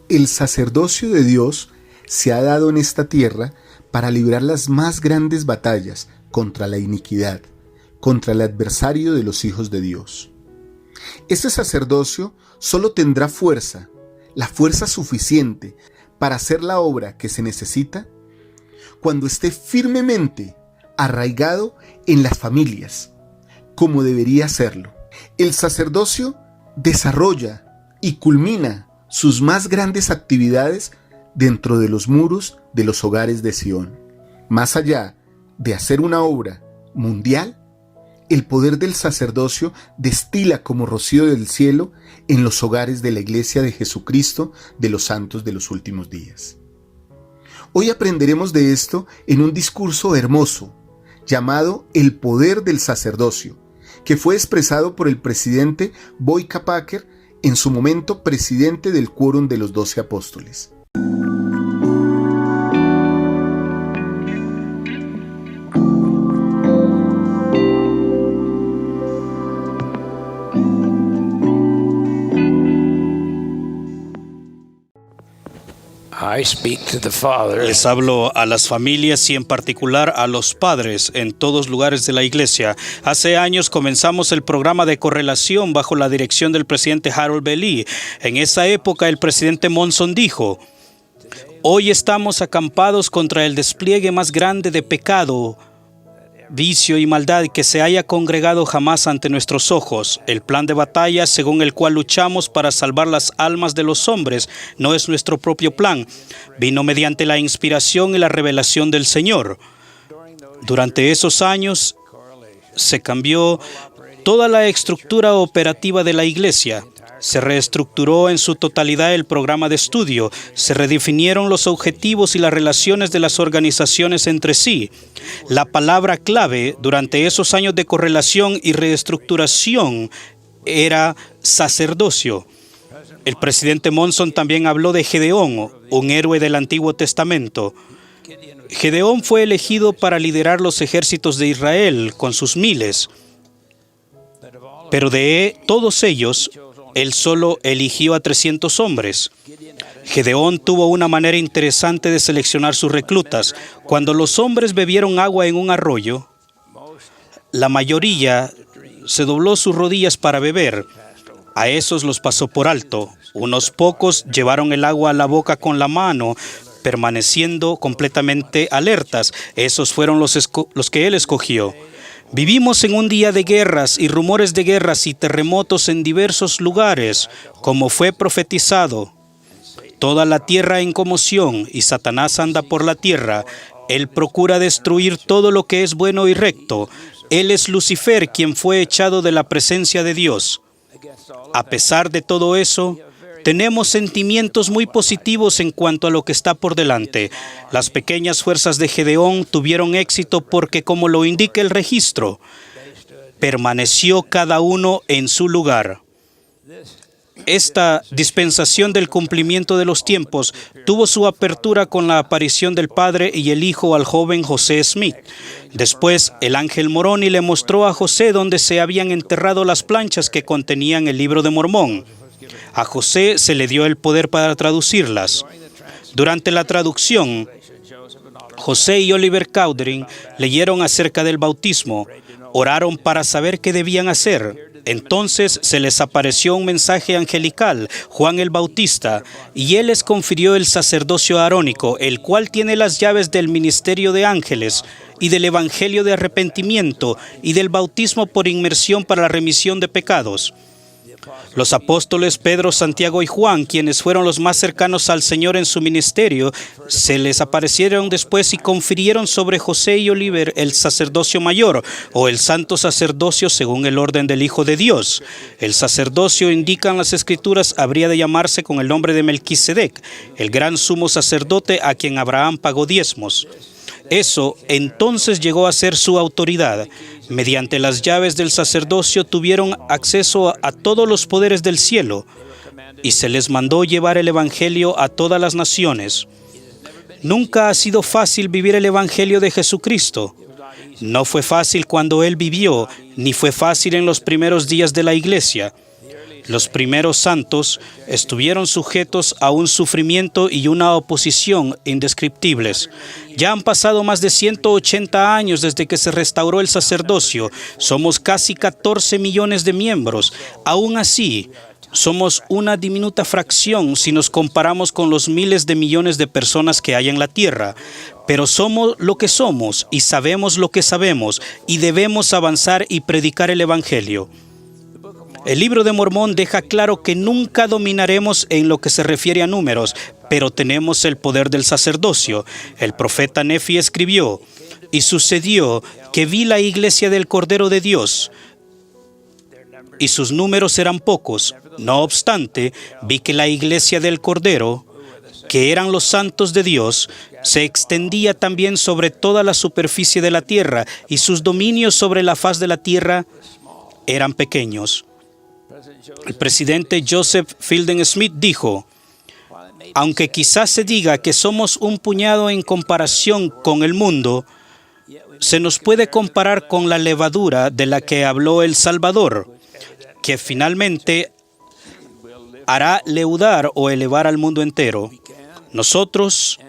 El sacerdocio de Dios se ha dado en esta tierra para librar las más grandes batallas contra la iniquidad, contra el adversario de los hijos de Dios. Este sacerdocio solo tendrá fuerza, la fuerza suficiente para hacer la obra que se necesita, cuando esté firmemente arraigado en las familias, como debería serlo. El sacerdocio desarrolla y culmina sus más grandes actividades dentro de los muros de los hogares de Sión. Más allá de hacer una obra mundial, el poder del sacerdocio destila como rocío del cielo en los hogares de la Iglesia de Jesucristo de los santos de los últimos días. Hoy aprenderemos de esto en un discurso hermoso llamado El poder del sacerdocio, que fue expresado por el presidente Boyka Packer, en su momento presidente del Quórum de los 12 Apóstoles. Les hablo a las familias y en particular a los padres en todos lugares de la iglesia. Hace años comenzamos el programa de correlación bajo la dirección del presidente Harold B. Lee. En esa época el presidente Monson dijo: hoy estamos acampados contra el despliegue más grande de pecado, vicio y maldad que se haya congregado jamás ante nuestros ojos. El plan de batalla según el cual luchamos para salvar las almas de los hombres no es nuestro propio plan. Vino mediante la inspiración y la revelación del Señor. Durante esos años se cambió toda la estructura operativa de la iglesia. Se reestructuró en su totalidad el programa de estudio, se redefinieron los objetivos y las relaciones de las organizaciones entre sí. La palabra clave durante esos años de correlación y reestructuración era sacerdocio. El presidente Monson también habló de Gedeón, un héroe del Antiguo Testamento. Gedeón fue elegido para liderar los ejércitos de Israel con sus miles, pero de todos ellos, él solo eligió a 300 hombres. Gedeón tuvo una manera interesante de seleccionar sus reclutas. Cuando los hombres bebieron agua en un arroyo, la mayoría se dobló sus rodillas para beber. A esos los pasó por alto. Unos pocos llevaron el agua a la boca con la mano, permaneciendo completamente alertas. Esos fueron los que él escogió. Vivimos en un día de guerras y rumores de guerras y terremotos en diversos lugares, como fue profetizado. Toda la tierra en conmoción y Satanás anda por la tierra. Él procura destruir todo lo que es bueno y recto. Él es Lucifer, quien fue echado de la presencia de Dios. A pesar de todo eso, tenemos sentimientos muy positivos en cuanto a lo que está por delante. Las pequeñas fuerzas de Gedeón tuvieron éxito porque, como lo indica el registro, permaneció cada uno en su lugar. Esta dispensación del cumplimiento de los tiempos tuvo su apertura con la aparición del Padre y el Hijo al joven José Smith. Después, el ángel Moroni le mostró a José dónde se habían enterrado las planchas que contenían el Libro de Mormón. A José se le dio el poder para traducirlas. Durante la traducción, José y Oliver Cowdery leyeron acerca del bautismo, oraron para saber qué debían hacer. Entonces se les apareció un mensaje angelical, Juan el Bautista, y él les confirió el sacerdocio arónico, el cual tiene las llaves del ministerio de ángeles y del evangelio de arrepentimiento y del bautismo por inmersión para la remisión de pecados. Los apóstoles Pedro, Santiago y Juan, quienes fueron los más cercanos al Señor en su ministerio, se les aparecieron después y confirieron sobre José y Oliver el sacerdocio mayor o el santo sacerdocio según el orden del Hijo de Dios. El sacerdocio, indican las Escrituras, habría de llamarse con el nombre de Melquisedec, el gran sumo sacerdote a quien Abraham pagó diezmos. Eso entonces llegó a ser su autoridad. Mediante las llaves del sacerdocio tuvieron acceso a todos los poderes del cielo y se les mandó llevar el evangelio a todas las naciones. Nunca ha sido fácil vivir el evangelio de Jesucristo. No fue fácil cuando Él vivió, ni fue fácil en los primeros días de la iglesia. Los primeros santos estuvieron sujetos a un sufrimiento y una oposición indescriptibles. Ya han pasado más de 180 años desde que se restauró el sacerdocio. Somos casi 14 millones de miembros. Aún así, somos una diminuta fracción si nos comparamos con los miles de millones de personas que hay en la tierra. Pero somos lo que somos y sabemos lo que sabemos y debemos avanzar y predicar el Evangelio. El libro de Mormón deja claro que nunca dominaremos en lo que se refiere a números, pero tenemos el poder del sacerdocio. El profeta Nefi escribió: y sucedió que vi la iglesia del Cordero de Dios, y sus números eran pocos. No obstante, vi que la iglesia del Cordero, que eran los santos de Dios, se extendía también sobre toda la superficie de la tierra, y sus dominios sobre la faz de la tierra eran pequeños. El presidente Joseph Fielding Smith dijo: aunque quizás se diga que somos un puñado en comparación con el mundo, se nos puede comparar con la levadura de la que habló el Salvador, que finalmente hará leudar o elevar al mundo entero. Nosotros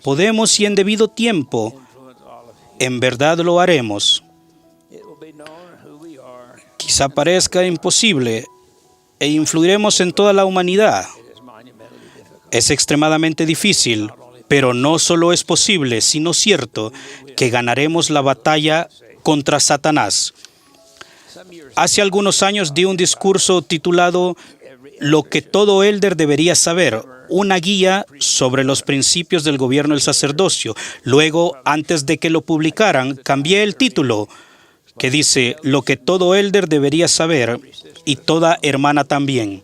podemos, y en debido tiempo, en verdad lo haremos. Quizá parezca imposible e influiremos en toda la humanidad. Es extremadamente difícil, pero no solo es posible, sino cierto, que ganaremos la batalla contra Satanás. Hace algunos años di un discurso titulado Lo que todo elder debería saber, una guía sobre los principios del gobierno del sacerdocio. Luego, antes de que lo publicaran, cambié el título, que dice Lo que todo elder debería saber y toda hermana también.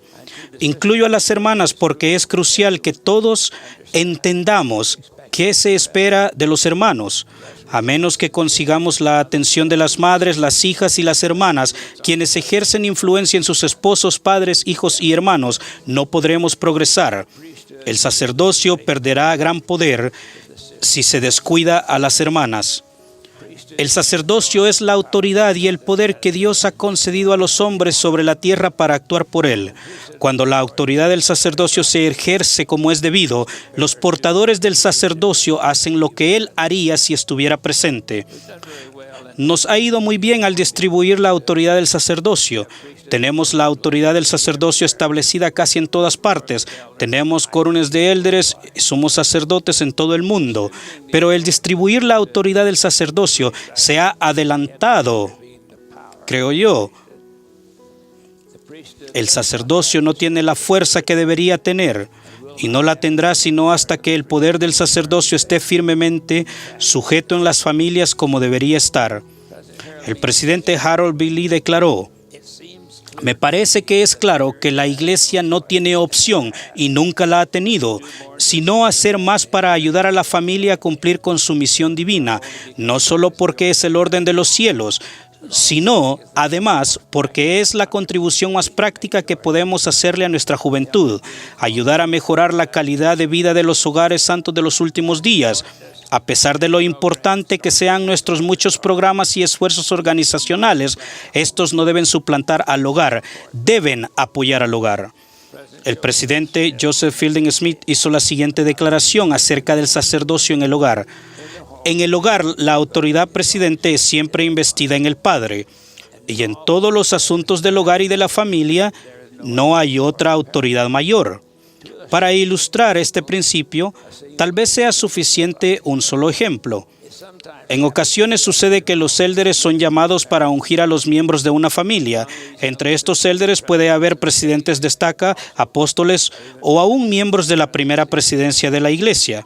Incluyo a las hermanas porque es crucial que todos entendamos qué se espera de los hermanos. A menos que consigamos la atención de las madres, las hijas y las hermanas, quienes ejercen influencia en sus esposos, padres, hijos y hermanos, no podremos progresar. El sacerdocio perderá gran poder si se descuida a las hermanas. El sacerdocio es la autoridad y el poder que Dios ha concedido a los hombres sobre la tierra para actuar por él. Cuando la autoridad del sacerdocio se ejerce como es debido, los portadores del sacerdocio hacen lo que él haría si estuviera presente. Nos ha ido muy bien al distribuir la autoridad del sacerdocio. Tenemos la autoridad del sacerdocio establecida casi en todas partes. Tenemos córunes de élderes y somos sacerdotes en todo el mundo. Pero el distribuir la autoridad del sacerdocio se ha adelantado, creo yo. El sacerdocio no tiene la fuerza que debería tener y no la tendrá sino hasta que el poder del sacerdocio esté firmemente sujeto en las familias como debería estar. El presidente Harold B. Lee declaró: me parece que es claro que la iglesia no tiene opción y nunca la ha tenido, sino hacer más para ayudar a la familia a cumplir con su misión divina, no solo porque es el orden de los cielos, sino, además, porque es la contribución más práctica que podemos hacerle a nuestra juventud, ayudar a mejorar la calidad de vida de los hogares santos de los últimos días. A pesar de lo importante que sean nuestros muchos programas y esfuerzos organizacionales, estos no deben suplantar al hogar, deben apoyar al hogar. El presidente Joseph Fielding Smith hizo la siguiente declaración acerca del sacerdocio en el hogar. En el hogar, la autoridad presidente es siempre investida en el padre, y en todos los asuntos del hogar y de la familia no hay otra autoridad mayor. Para ilustrar este principio, tal vez sea suficiente un solo ejemplo. En ocasiones sucede que los élderes son llamados para ungir a los miembros de una familia. Entre estos élderes puede haber presidentes de estaca, apóstoles o aún miembros de la primera presidencia de la iglesia.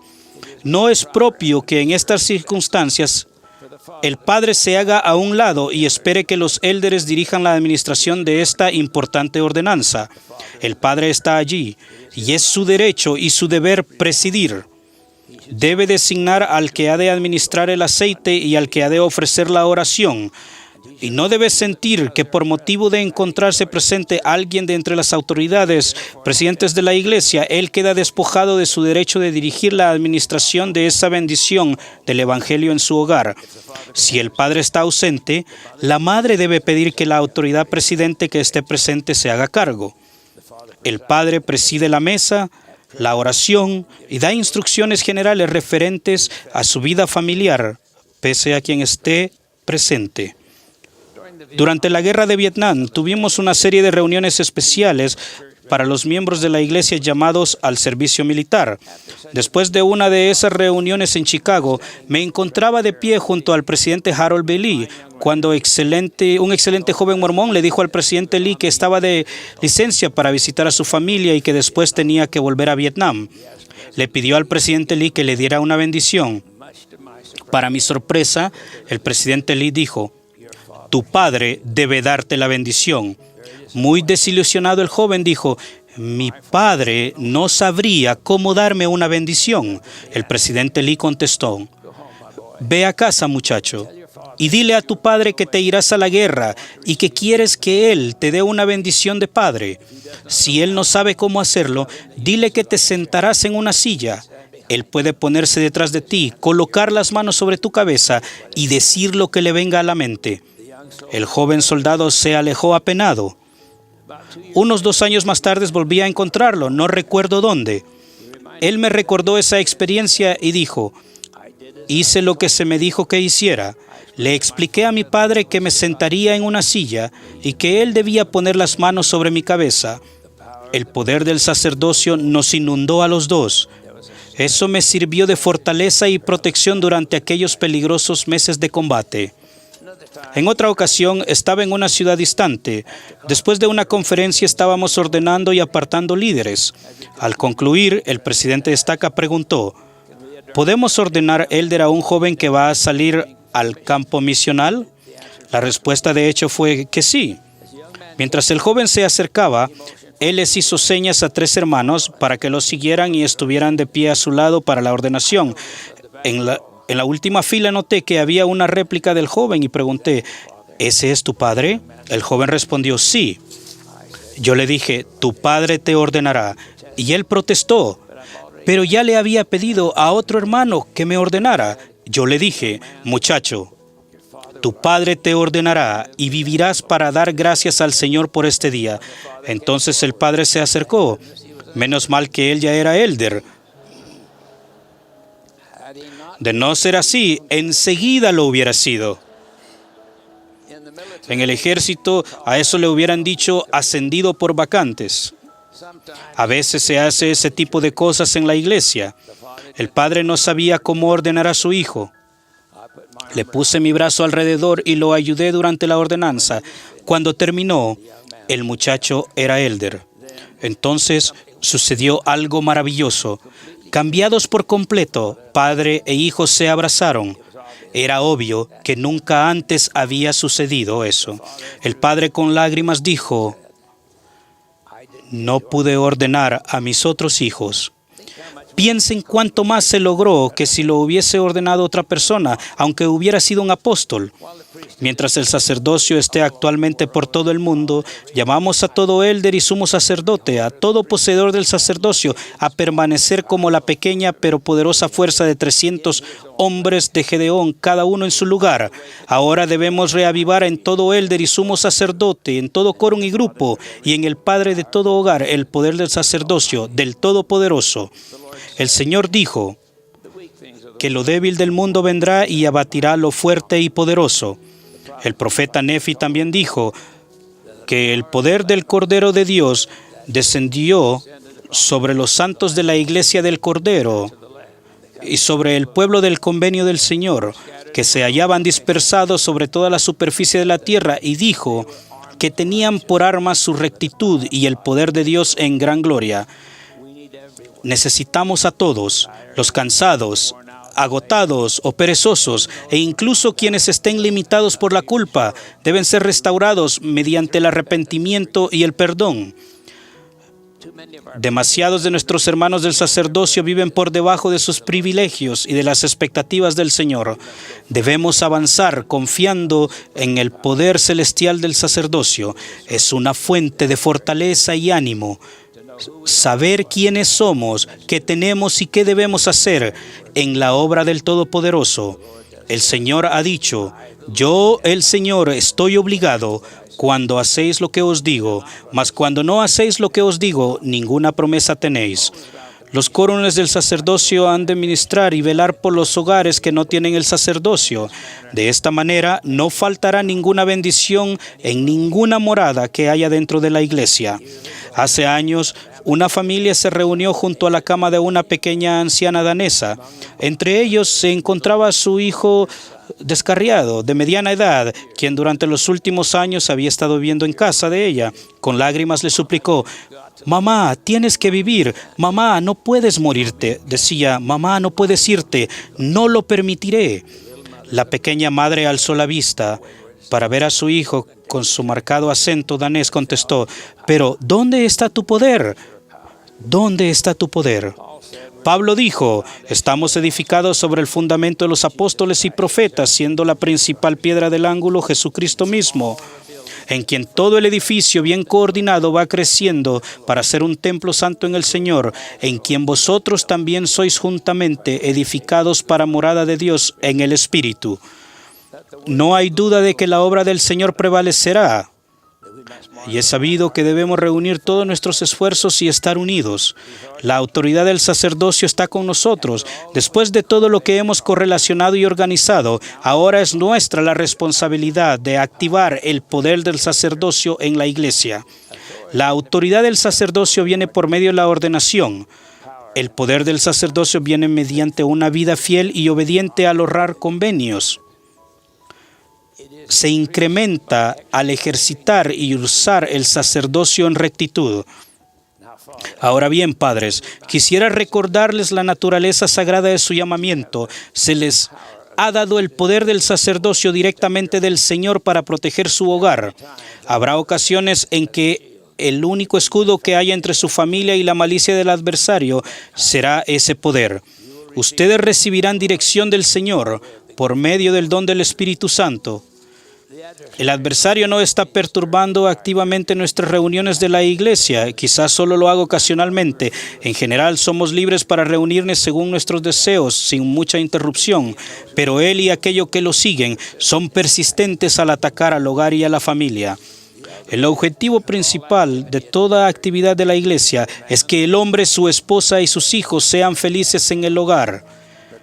No es propio que en estas circunstancias el padre se haga a un lado y espere que los élderes dirijan la administración de esta importante ordenanza. El padre está allí y es su derecho y su deber presidir. Debe designar al que ha de administrar el aceite y al que ha de ofrecer la oración. Y no debe sentir que por motivo de encontrarse presente alguien de entre las autoridades, presidentes de la iglesia, él queda despojado de su derecho de dirigir la administración de esa bendición del evangelio en su hogar. Si el padre está ausente, la madre debe pedir que la autoridad presidente que esté presente se haga cargo. El padre preside la mesa, la oración y da instrucciones generales referentes a su vida familiar, pese a quien esté presente. Durante la guerra de Vietnam tuvimos una serie de reuniones especiales para los miembros de la iglesia llamados al servicio militar. Después de una de esas reuniones en Chicago, me encontraba de pie junto al presidente Harold B. Lee, cuando un excelente joven mormón le dijo al presidente Lee que estaba de licencia para visitar a su familia y que después tenía que volver a Vietnam. Le pidió al presidente Lee que le diera una bendición. Para mi sorpresa, el presidente Lee dijo: «Tu padre debe darte la bendición». Muy desilusionado el joven dijo: «Mi padre no sabría cómo darme una bendición». El presidente Lee contestó: «Ve a casa, muchacho, y dile a tu padre que te irás a la guerra y que quieres que él te dé una bendición de padre. Si él no sabe cómo hacerlo, dile que te sentarás en una silla. Él puede ponerse detrás de ti, colocar las manos sobre tu cabeza y decir lo que le venga a la mente». El joven soldado se alejó apenado. Unos 2 años más tarde volví a encontrarlo, no recuerdo dónde. Él me recordó esa experiencia y dijo: «Hice lo que se me dijo que hiciera. Le expliqué a mi padre que me sentaría en una silla y que él debía poner las manos sobre mi cabeza». El poder del sacerdocio nos inundó a los dos. Eso me sirvió de fortaleza y protección durante aquellos peligrosos meses de combate. En otra ocasión estaba en una ciudad distante. Después de una conferencia estábamos ordenando y apartando líderes. Al concluir, el presidente de estaca preguntó: ¿podemos ordenar élder a un joven que va a salir al campo misional? La respuesta de hecho fue que sí. Mientras el joven se acercaba, él les hizo señas a 3 hermanos para que lo siguieran y estuvieran de pie a su lado para la ordenación. En la última fila noté que había una réplica del joven y pregunté: ¿ese es tu padre? El joven respondió: sí. Yo le dije: tu padre te ordenará. Y él protestó: pero ya le había pedido a otro hermano que me ordenara. Yo le dije: muchacho, tu padre te ordenará y vivirás para dar gracias al Señor por este día. Entonces el padre se acercó. Menos mal que él ya era élder. De no ser así, enseguida lo hubiera sido. En el ejército, a eso le hubieran dicho ascendido por vacantes. A veces se hace ese tipo de cosas en la iglesia. El padre no sabía cómo ordenar a su hijo. Le puse mi brazo alrededor y lo ayudé durante la ordenanza. Cuando terminó, el muchacho era élder. Entonces sucedió algo maravilloso. Cambiados por completo, padre e hijo se abrazaron. Era obvio que nunca antes había sucedido eso. El padre con lágrimas dijo: no pude ordenar a mis otros hijos. Piensen cuánto más se logró que si lo hubiese ordenado otra persona, aunque hubiera sido un apóstol. Mientras el sacerdocio esté actualmente por todo el mundo, llamamos a todo élder y sumo sacerdote, a todo poseedor del sacerdocio, a permanecer como la pequeña pero poderosa fuerza de 300 hombres de Gedeón, cada uno en su lugar. Ahora debemos reavivar en todo élder y sumo sacerdote, en todo quórum y grupo, y en el Padre de todo hogar, el poder del sacerdocio, del Todopoderoso. El Señor dijo que lo débil del mundo vendrá y abatirá lo fuerte y poderoso. El profeta Nefi también dijo que el poder del Cordero de Dios descendió sobre los santos de la iglesia del Cordero y sobre el pueblo del convenio del Señor, que se hallaban dispersados sobre toda la superficie de la tierra, y dijo que tenían por armas su rectitud y el poder de Dios en gran gloria. Necesitamos a todos, los cansados, agotados o perezosos, e incluso quienes estén limitados por la culpa, deben ser restaurados mediante el arrepentimiento y el perdón. Demasiados de nuestros hermanos del sacerdocio viven por debajo de sus privilegios y de las expectativas del Señor. Debemos avanzar confiando en el poder celestial del sacerdocio. Es una fuente de fortaleza y ánimo. Saber quiénes somos, qué tenemos y qué debemos hacer en la obra del Todopoderoso. El Señor ha dicho: yo, el Señor, estoy obligado cuando hacéis lo que os digo, mas cuando no hacéis lo que os digo, ninguna promesa tenéis. Los córules del sacerdocio han de ministrar y velar por los hogares que no tienen el sacerdocio. De esta manera, no faltará ninguna bendición en ninguna morada que haya dentro de la iglesia. Hace años, una familia se reunió junto a la cama de una pequeña anciana danesa. Entre ellos se encontraba su hijo descarriado, de mediana edad, quien durante los últimos años había estado viviendo en casa de ella. Con lágrimas le suplicó: «Mamá, tienes que vivir. Mamá, no puedes morirte». Decía: «Mamá, no puedes irte. No lo permitiré». La pequeña madre alzó la vista para ver a su hijo. Con su marcado acento danés contestó: «Pero, ¿dónde está tu poder? ¿Dónde está tu poder?». Pablo dijo: «Estamos edificados sobre el fundamento de los apóstoles y profetas, siendo la principal piedra del ángulo Jesucristo mismo, en quien todo el edificio bien coordinado va creciendo para ser un templo santo en el Señor, en quien vosotros también sois juntamente edificados para morada de Dios en el Espíritu». No hay duda de que la obra del Señor prevalecerá. Y es sabido que debemos reunir todos nuestros esfuerzos y estar unidos. La autoridad del sacerdocio está con nosotros. Después de todo lo que hemos correlacionado y organizado, ahora es nuestra la responsabilidad de activar el poder del sacerdocio en la iglesia. La autoridad del sacerdocio viene por medio de la ordenación. El poder del sacerdocio viene mediante una vida fiel y obediente al honrar convenios. Se incrementa al ejercitar y usar el sacerdocio en rectitud. Ahora bien, padres, quisiera recordarles la naturaleza sagrada de su llamamiento. Se les ha dado el poder del sacerdocio directamente del Señor para proteger su hogar. Habrá ocasiones en que el único escudo que haya entre su familia y la malicia del adversario será ese poder. Ustedes recibirán dirección del Señor por medio del don del Espíritu Santo. El adversario no está perturbando activamente nuestras reuniones de la iglesia. Quizás solo lo haga ocasionalmente. En general, somos libres para reunirnos según nuestros deseos, sin mucha interrupción. Pero él y aquello que lo siguen son persistentes al atacar al hogar y a la familia. El objetivo principal de toda actividad de la iglesia es que el hombre, su esposa y sus hijos sean felices en el hogar.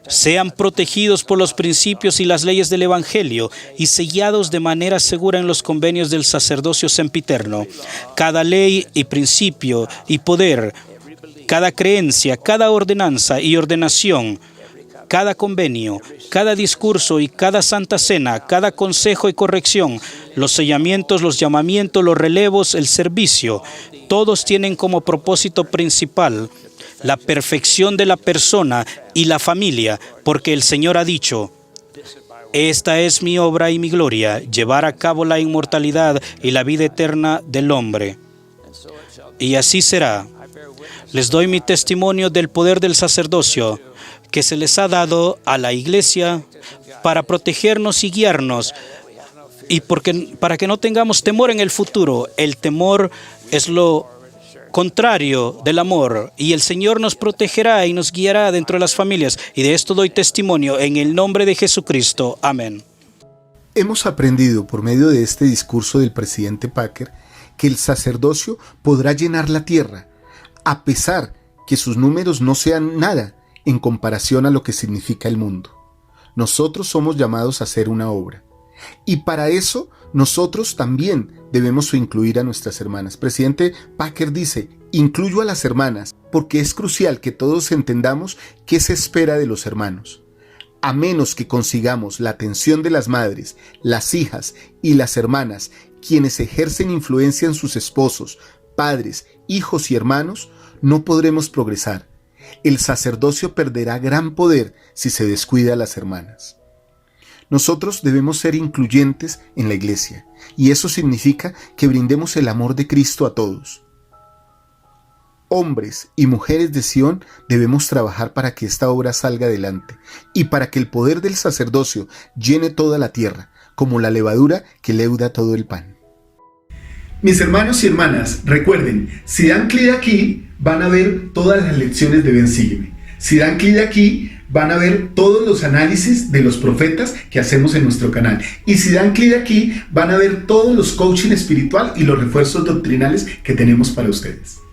Sean protegidos por los principios y las leyes del Evangelio y sellados de manera segura en los convenios del sacerdocio sempiterno. Cada ley y principio y poder, cada creencia, cada ordenanza y ordenación, cada convenio, cada discurso y cada santa cena, cada consejo y corrección, los sellamientos, los llamamientos, los relevos, el servicio, todos tienen como propósito principal la perfección de la persona y la familia, porque el Señor ha dicho: «Esta es mi obra y mi gloria, llevar a cabo la inmortalidad y la vida eterna del hombre». Y así será. Les doy mi testimonio del poder del sacerdocio que se les ha dado a la iglesia para protegernos y guiarnos, y para que no tengamos temor en el futuro. El temor es lo contrario del amor, y el Señor nos protegerá y nos guiará dentro de las familias, y de esto doy testimonio en el nombre de Jesucristo. Amén. Hemos aprendido por medio de este discurso del presidente Packer que el sacerdocio podrá llenar la tierra, a pesar que sus números no sean nada en comparación a lo que significa el mundo. Nosotros somos llamados a hacer una obra, y para eso nosotros también debemos incluir a nuestras hermanas. Presidente Packer dice: incluyo a las hermanas, porque es crucial que todos entendamos qué se espera de los hermanos. A menos que consigamos la atención de las madres, las hijas y las hermanas, quienes ejercen influencia en sus esposos, padres, hijos y hermanos, no podremos progresar. El sacerdocio perderá gran poder si se descuida a las hermanas. Nosotros debemos ser incluyentes en la iglesia, y eso significa que brindemos el amor de Cristo a todos. Hombres y mujeres de Sión debemos trabajar para que esta obra salga adelante y para que el poder del sacerdocio llene toda la tierra, como la levadura que leuda todo el pan. Mis hermanos y hermanas, recuerden, si dan clic aquí, van a ver todas las lecciones de Ven Sígueme. Si dan clic aquí, van a ver todos los análisis de los profetas que hacemos en nuestro canal. Y si dan clic aquí, van a ver todos los coaching espiritual y los refuerzos doctrinales que tenemos para ustedes.